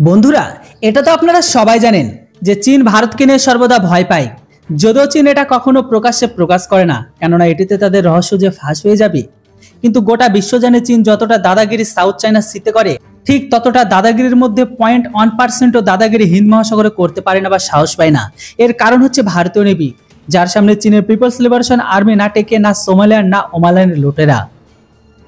বন্ধুরা, এটা তো আপনারা সবাই জানেন যে চীন ভারতকে নিয়ে সর্বদা ভয় পায়। যদিও চীন এটা কখনো প্রকাশ্যে প্রকাশ করে না, কেননা এটিতে তাদের রহস্য যে ফাঁস হয়ে যাবে। কিন্তু গোটা বিশ্ব জানে চীন যতটা দাদাগিরি সাউথ চায়না সিতে করে, ঠিক ততটা দাদাগিরির মধ্যে 0.1%ও দাদাগিরি হিন্দ মহাসাগরে করতে পারে না বা সাহস পায় না। এর কারণ হচ্ছে ভারতীয় নেভি, যার সামনে চীনের পিপলস লিবারেশন আর্মি না টেকে না সোমালিয়ার না ওমালিয়ানের লুটেরা।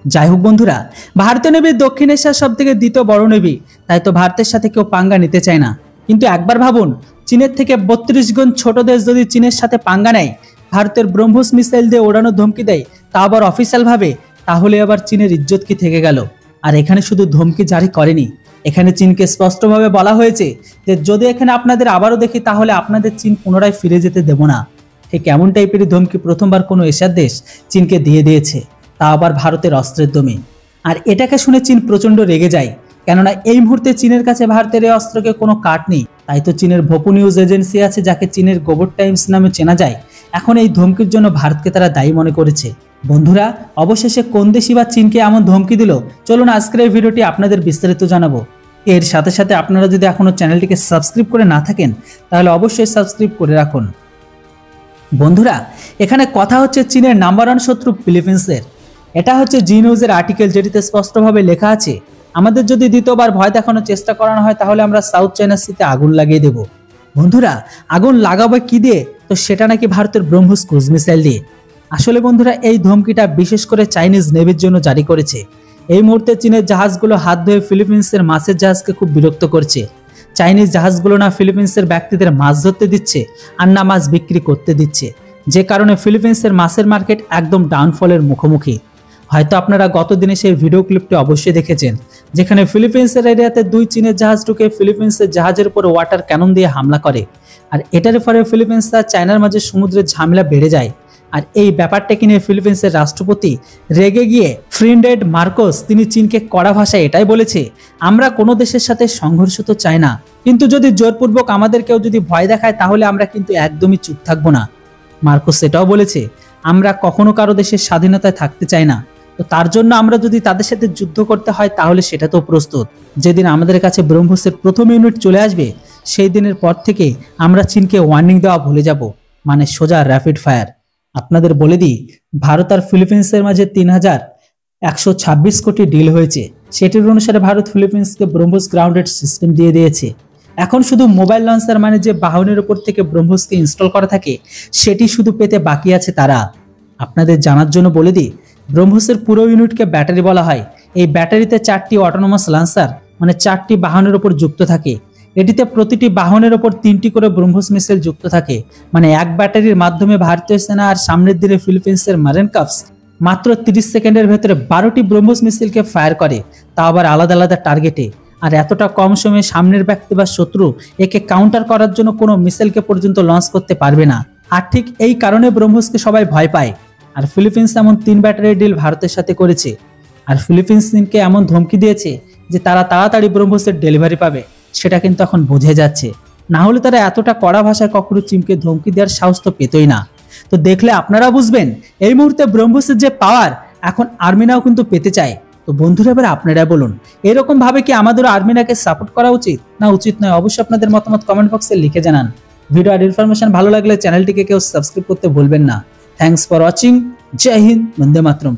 যাই হোক বন্ধুরা, ভারতীয় নেভি দক্ষিণ এশিয়ার সব থেকে দ্বিতীয় বড় নেভি, তাই তো ভারতের সাথে কেউ পাঙ্গা নিতে চায় না। কিন্তু একবার ভাবুন, চীনের থেকে 32 গুণ ছোট দেশ যদি চীনের সাথে পাঙ্গা নেয়, ভারতের ব্রহ্মোস মিসাইল দিয়ে ওড়ানোর ধমকি দেয়, তা আবার অফিসিয়াল ভাবে, তাহলে আবার চীনের ইজ্জত কি থেকে গেল? আর এখানে শুধু ধমকি জারি করেনি, এখানে চীনকে স্পষ্টভাবে বলা হয়েছে যে যদি এখানে আপনাদের আবারও দেখি তাহলে আপনাদের চীন পুনরায় ফিরে যেতে দেব না। ঠিক এমন টাইপেরই ধমকি প্রথমবার কোনো এশিয়ার দেশ চীনকে দিয়ে দিয়েছে, তা আবার ভারতের অস্ত্রের দমে। আর এটাকে শুনে চীন প্রচন্ড রেগে যায়, কেননা এই মুহূর্তে চীনের কাছে ভারতের এই অস্ত্রকে কোনো কাট নেই। তাই তো চীনের ভোপু নিউজ এজেন্সি আছে, যাকে চীনের গোবর টাইমস নামে চেনা যায়, এখন এই ধমকির জন্য ভারতকে তারা দায়ী মনে করেছে। বন্ধুরা, অবশেষে কোন দেশই বা চীনকে এমন ধমকি দিল, চলুন আজকের এই ভিডিওটি আপনাদের বিস্তারিত জানাবো। এর সাথে সাথে আপনারা যদি এখনো চ্যানেলটিকে সাবস্ক্রাইব করে না থাকেন, তাহলে অবশ্যই সাবস্ক্রাইব করে রাখুন। বন্ধুরা, এখানে কথা হচ্ছে চীনের নাম্বার 1 শত্রু ফিলিপিন্সের। এটা হচ্ছে জি নিউজের আর্টিকেল, যেটিতে স্পষ্টভাবে লেখা আছে, আমাদের যদি দ্বিতীয়বার ভয় দেখানোর চেষ্টা করানো হয় তাহলে আমরা সাউথ চায়না সিতে আগুন লাগিয়ে দেব। বন্ধুরা, আগুন লাগাবো কি দিয়ে? তো সেটা নাকি ভারতের ব্রহ্মোস ক্রুজ মিসাইল দিয়ে। আসলে বন্ধুরা, এই ধমকিটা বিশেষ করে চাইনিজ নেভির জন্য জারি করেছে। এই মুহূর্তে চীনের জাহাজগুলো হাত ধুয়ে ফিলিপিন্সের মাছের জাহাজকে খুব বিরক্ত করছে। চাইনিজ জাহাজগুলো না ফিলিপিন্সের ব্যক্তিদের মাছ ধরতে দিচ্ছে, আর না মাছ বিক্রি করতে দিচ্ছে, যে কারণে ফিলিপিন্সের মাছের মার্কেট একদম ডাউনফলের মুখোমুখি। হয়তো আপনারা গত দিনে সেই ভিডিও ক্লিপটি অবশ্যই দেখেছেন, যেখানে ফিলিপিন্সের এরিয়াতে 2 চীনের জাহাজ ঢুকে ফিলিপিন্সের জাহাজের উপর ওয়াটার ক্যানন দিয়ে হামলা করে। আর এটার ফলে ফিলিপিন্স আর চায়নার মাঝে সমুদ্রের ঝামেলা বেড়ে যায়। আর এই ব্যাপারটাকে নিয়ে ফিলিপিন্সের রাষ্ট্রপতি রেগে গিয়ে ফ্রিন্ডেড মার্কোস তিনি চীনকে কড়া ভাষায় এটাই বলেছে, আমরা কোনো দেশের সাথে সংঘর্ষ তো চাই না, কিন্তু যদি জোরপূর্বক আমাদের কেউ যদি ভয় দেখায় তাহলে আমরা কিন্তু একদমই চুপ থাকবো না। মার্কোস এটাও বলেছে, আমরা কখনো কারো দেশের স্বাধীনতায় থাকতে চাই না, তো তার জন্য আমরা যদি তাদের সাথে যুদ্ধ করতে হয় তাহলে সেটা তো প্রস্তুত। যেদিন আমাদের কাছে ব্রহ্মোসের প্রথম ইউনিট চলে আসবে, সেই দিনের পর থেকে আমরা চীনকে ওয়ার্নিং দেওয়া ভুলে যাব, মানে সোজা র্যাপিড ফায়ার। আপনাদের বলে দিই, ভারত আর ফিলিপিন্সের মাঝে 3126 কোটি ডিল হয়েছে। সেটির অনুসারে ভারত ফিলিপিন্সকে ব্রহ্মোস গ্রাউন্ডেড সিস্টেম দিয়ে দিয়েছে। এখন শুধু মোবাইল লঞ্চার, মানে যে বাহনের উপর থেকে ব্রহ্মোসকে ইনস্টল করা থাকে, সেটি শুধু পেতে বাকি আছে তারা। আপনাদের জানার জন্য বলে দিই, ব্রহ্মোসের পুরো ইউনিটকে ব্যাটারি বলা হয়। এই ব্যাটারিতে 4টি অটোনোমাস লঞ্চার, মানে 4টি বাহনের উপর যুক্ত থাকে। এটিতে প্রতিটি বাহনের ওপর 3টি করে ব্রহ্মোস মিসাইল যুক্ত থাকে। মানে এক ব্যাটারির মাধ্যমে ভারতীয় সেনা আর সামনের দিকে ফিলিপিন্সের মারিন কাপস মাত্র 30 সেকেন্ডের ভেতরে 12টি ব্রহ্মোস মিসাইলকে ফায়ার করে, তা আবার আলাদা আলাদা টার্গেটে। আর এতটা কম সময়ে সামনের ব্যক্তি বা শত্রু একে কাউন্টার করার জন্য কোনো মিসাইলকে পর্যন্ত লঞ্চ করতে পারবে না। আর ঠিক এই কারণে ব্রহ্মোসকে সবাই ভয় পায়। আর ফিলিপিন্স এমন 3 ব্যাটারির ডিল ভারতের সাথে করেছে। আর ফিলিপিন্স চীনকে এমন ধমকি দিয়েছে যে তারা তাড়াতাড়ি ব্রহ্মোসের ডেলিভারি পাবে, সেটা কিন্তু এখন বোঝা যাচ্ছে। না হলে তারা এতটা কড়া ভাষায় কখনো চীনকে ধমকি দেওয়ার সাহস তো পেতই না। তো দেখলে আপনারা বুঝবেন এই মুহূর্তে ব্রহ্মোসের যে পাওয়ার, এখন আর্মিনাও কিন্তু পেতে চায়। তো বন্ধুরা, এবার আপনারা বলুন, এরকম ভাবে কি আমাদের আর্মিনাকে সাপোর্ট করা উচিত না উচিত নয়? অবশ্যই আপনাদের মতামত কমেন্ট বক্সে লিখে জানান। ভিডিও আর ইনফরমেশন ভালো লাগলে চ্যানেলটিকে কেউ সাবস্ক্রাইব করতে ভুলবেন না। Thanks for watching. জয় হিন্দ, বন্দে মাতরম।